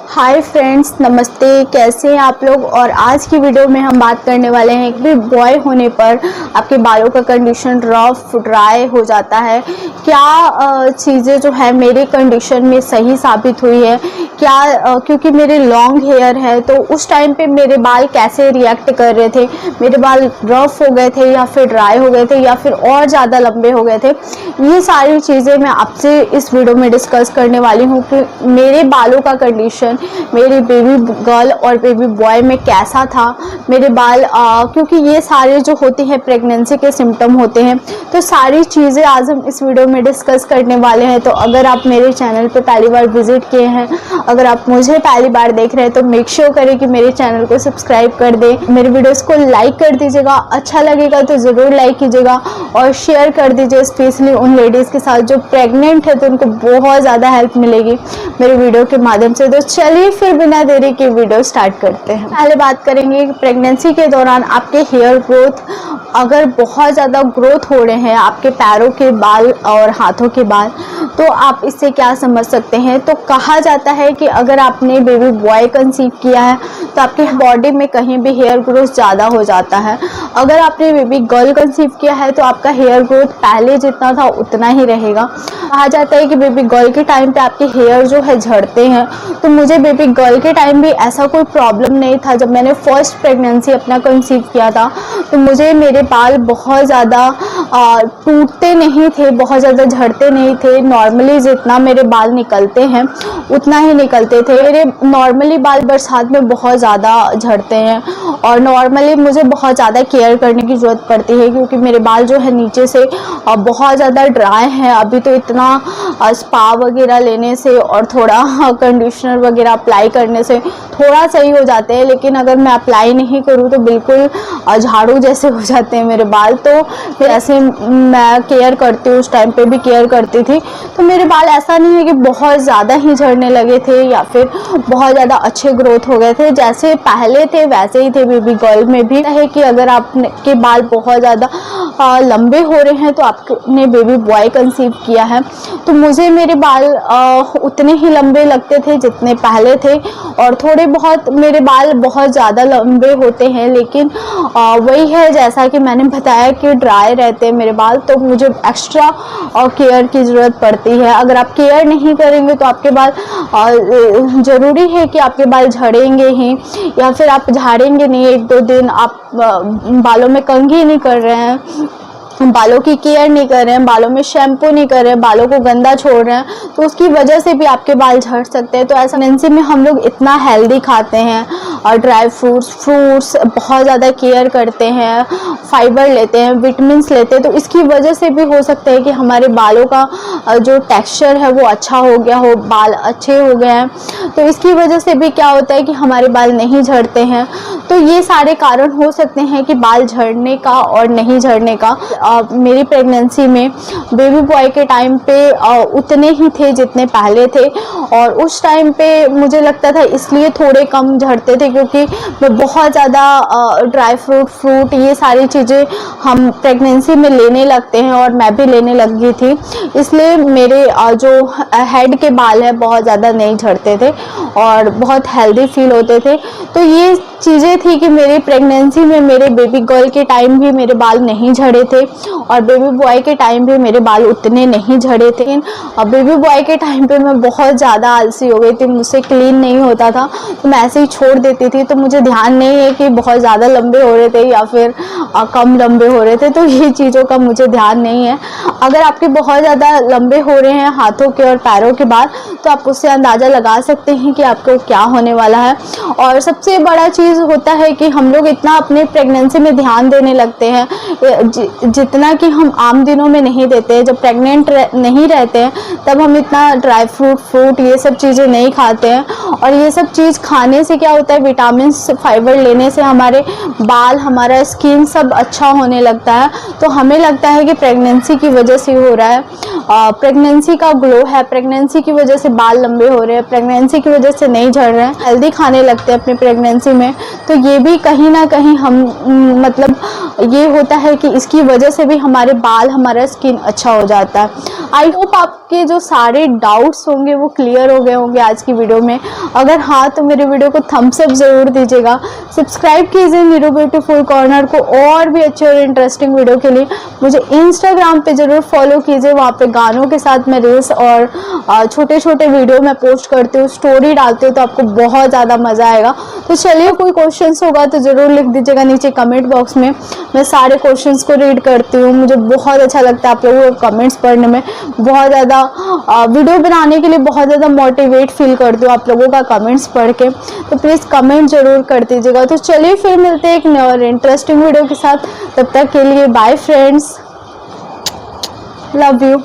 Hi friends, नमस्ते। कैसे हैं आप लोग। और आज की वीडियो में हम बात करने वाले हैं कि बॉय होने पर आपके बालों का कंडीशन रफ ड्राई हो जाता है। क्या चीज़ें जो है मेरे कंडीशन में सही साबित हुई है, क्या क्योंकि मेरे लॉन्ग हेयर है तो उस टाइम पे मेरे बाल कैसे रिएक्ट कर रहे थे, मेरे बाल रफ हो गए थे या फिर ड्राई हो गए थे या फिर और ज़्यादा लंबे हो गए थे। ये सारी चीज़ें मैं आपसे इस वीडियो में डिस्कस करने वाली हूँ कि मेरे बालों का कंडीशन मेरी बेबी गर्ल और बेबी बॉय में कैसा था। मेरे बाल क्योंकि ये सारे जो होते हैं प्रेगनेंसी के सिम्टम होते हैं, तो सारी चीज़ें आज हम इस वीडियो में डिस्कस करने वाले हैं। तो अगर आप मेरे चैनल पे पहली बार विजिट किए हैं, अगर आप मुझे पहली बार देख रहे हैं तो मेक श्योर करें कि मेरे चैनल को सब्सक्राइब कर दें, मेरे वीडियोस को लाइक कर दीजिएगा, अच्छा लगेगा तो ज़रूर लाइक कीजिएगा और शेयर कर दीजिए, स्पेशली उन लेडीज़ के साथ जो प्रेग्नेंट है तो उनको बहुत ज़्यादा हेल्प मिलेगी मेरे वीडियो के माध्यम से। तो चलिए फिर बिना देरी के वीडियो स्टार्ट करते हैं। पहले बात करेंगे कि प्रेगनेंसी के दौरान आपके हेयर ग्रोथ अगर बहुत ज़्यादा ग्रोथ हो रहे हैं, आपके पैरों के बाल और हाथों के बाल, तो आप इससे क्या समझ सकते हैं। तो कहा जाता है कि अगर आपने बेबी बॉय कंसीव किया है तो आपके बॉडी में कहीं भी हेयर ग्रोथ ज़्यादा हो जाता है। अगर आपने बेबी गर्ल कंसीव किया है तो आपका हेयर ग्रोथ पहले जितना था उतना ही रहेगा। कहा जाता है कि बेबी गर्ल के टाइम पे आपके हेयर जो है झड़ते हैं, तो मुझे बेबी गर्ल के टाइम भी ऐसा कोई प्रॉब्लम नहीं था। जब मैंने फर्स्ट प्रेगनेंसी अपना कंसीव किया था तो मुझे मेरे बाल बहुत ज़्यादा टूटते नहीं थे, बहुत ज़्यादा झड़ते नहीं थे। नॉर्मली जितना मेरे बाल निकलते हैं उतना ही निकलते थे। मेरे नॉर्मली बाल बरसात में बहुत ज़्यादा झड़ते हैं और नॉर्मली मुझे बहुत ज़्यादा केयर करने की ज़रूरत पड़ती है क्योंकि मेरे बाल जो है नीचे से बहुत ज़्यादा ड्राई हैं। अभी तो इतना स्पा वगैरह लेने से और थोड़ा कंडीशनर वगैरह अप्लाई करने से थोड़ा सही हो जाते हैं, लेकिन अगर मैं अप्लाई नहीं करूँ तो बिल्कुल झाड़ू जैसे हो जाते हैं मेरे बाल। तो ऐसे मैं केयर करती हूँ, उस टाइम पे भी केयर करती थी। तो मेरे बाल ऐसा नहीं है कि बहुत ज़्यादा ही झड़ने लगे थे या फिर बहुत ज़्यादा अच्छे ग्रोथ हो गए थे। जैसे पहले थे वैसे ही थे। बेबी गर्ल में भी है कि अगर आपके बाल बहुत ज़्यादा लंबे हो रहे हैं तो आपने बेबी बॉय कंसीव किया है, तो मुझे मेरे बाल उतने ही लंबे लगते थे जितने पहले थे और थोड़े बहुत मेरे बाल बहुत ज़्यादा लंबे होते हैं, लेकिन वही है जैसा कि मैंने बताया कि ड्राई रहते हैं मेरे बाल, तो मुझे एक्स्ट्रा केयर की ज़रूरत पड़ती है। अगर आप केयर नहीं करेंगे तो आपके बाल ज़रूरी है कि आपके बाल झड़ेंगे ही, या फिर आप झाड़ेंगे नहीं। एक दो दिन आप बालों में कंघी नहीं कर रहे हैं, बालों की केयर नहीं कर रहे हैं, बालों में शैम्पू नहीं कर रहे हैं, बालों को गंदा छोड़ रहे हैं, तो उसकी वजह से भी आपके बाल झड़ सकते हैं। तो ऐसा प्रेगनेंसी में हम लोग इतना हेल्दी खाते हैं और ड्राई फ्रूट्स बहुत ज़्यादा केयर करते हैं, फाइबर लेते हैं, विटामिन्स लेते हैं, तो इसकी वजह से भी हो सकता है कि हमारे बालों का जो टेक्सचर है वो अच्छा हो गया हो, बाल अच्छे हो गए हैं। तो इसकी वजह से भी क्या होता है कि हमारे बाल नहीं झड़ते हैं। तो ये सारे कारण हो सकते हैं कि बाल झड़ने का और नहीं झड़ने का। मेरी प्रेगनेंसी में बेबी बॉय के टाइम पे उतने ही थे जितने पहले थे, और उस टाइम पे मुझे लगता था इसलिए थोड़े कम झड़ते थे क्योंकि मैं बहुत ज़्यादा ड्राई फ्रूट ये सारी चीज़ें हम प्रेगनेंसी में लेने लगते हैं और मैं भी लेने लगी थी, इसलिए मेरे जो हेड के बाल है बहुत ज़्यादा नहीं झड़ते थे और बहुत हेल्दी फील होते थे। तो ये चीज़ें थी कि मेरी प्रेगनेंसी में मेरे बेबी गर्ल के टाइम भी मेरे बाल नहीं झड़े थे और बेबी बॉय के टाइम भी मेरे बाल उतने नहीं झड़े थे। और बेबी बॉय के टाइम पे मैं बहुत ज़्यादा आलसी हो गई थी, मुझसे क्लीन नहीं होता था तो मैं ऐसे ही छोड़ देती थी, तो मुझे ध्यान नहीं है कि बहुत ज़्यादा लंबे हो रहे थे या फिर कम लंबे हो रहे थे, तो ये चीज़ों का मुझे ध्यान नहीं है। अगर आपके बहुत ज़्यादा लंबे हो रहे हैं हाथों के और पैरों के बाल तो आप उससे अंदाज़ा लगा सकते हैं कि आपको क्या होने वाला है। और सबसे बड़ा चीज़ होता है कि हम लोग इतना अपने प्रेगनेंसी में ध्यान देने लगते हैं जितना कि हम आम दिनों में नहीं देते हैं। जब प्रेग्नेंट नहीं रहते हैं तब हम इतना ड्राई फ्रूट ये सब चीज़ें नहीं खाते हैं, और ये सब चीज़ खाने से क्या होता है, विटामिन फाइबर लेने से हमारे बाल, हमारा स्किन सब अच्छा होने लगता है। तो हमें लगता है कि प्रेगनेंसी की वजह से हो रहा है, प्रेगनेंसी का ग्लो है, प्रेगनेंसी की वजह से बाल लंबे हो रहे हैं, प्रेगनेंसी की वजह से नहीं झड़ रहे हैं, हेल्दी खाने लगते हैं अपने प्रेगनेंसी में। तो ये भी कहीं ना कहीं हम मतलब ये होता है कि इसकी वजह से भी हमारे बाल, हमारा स्किन अच्छा हो जाता है। आई होप आपके जो सारे डाउट्स होंगे वो क्लियर हो गए होंगे आज की वीडियो में। अगर हाँ तो मेरे वीडियो को थम्स अप ज़रूर दीजिएगा। सब्सक्राइब कीजिए नीरू ब्यूटीफुल कॉर्नर को और भी अच्छे और इंटरेस्टिंग वीडियो के लिए। मुझे इंस्टाग्राम पे ज़रूर फॉलो कीजिए, वहाँ पे गानों के साथ मैं रील्स और छोटे छोटे वीडियो मैं पोस्ट करती हूँ, स्टोरी डालती हूँ, तो आपको बहुत ज़्यादा मज़ा आएगा। तो चलिए, कोई क्वेश्चंस होगा तो ज़रूर लिख दीजिएगा नीचे कमेंट बॉक्स में, मैं सारे क्वेश्चंस को रीड करती हूँ। मुझे बहुत अच्छा लगता है आप लोगों को कमेंट्स पढ़ने में, बहुत ज़्यादा वीडियो बनाने के लिए बहुत ज़्यादा मोटिवेट फील करती हूँ आप लोगों का कमेंट्स पढ़ के। तो प्लीज़ कमेंट ज़रूर कर दीजिएगा। तो चलिए फिर मिलते हैं एक नए और इंटरेस्टिंग वीडियो के साथ। तब तक के लिए बाय फ्रेंड्स, लव यू।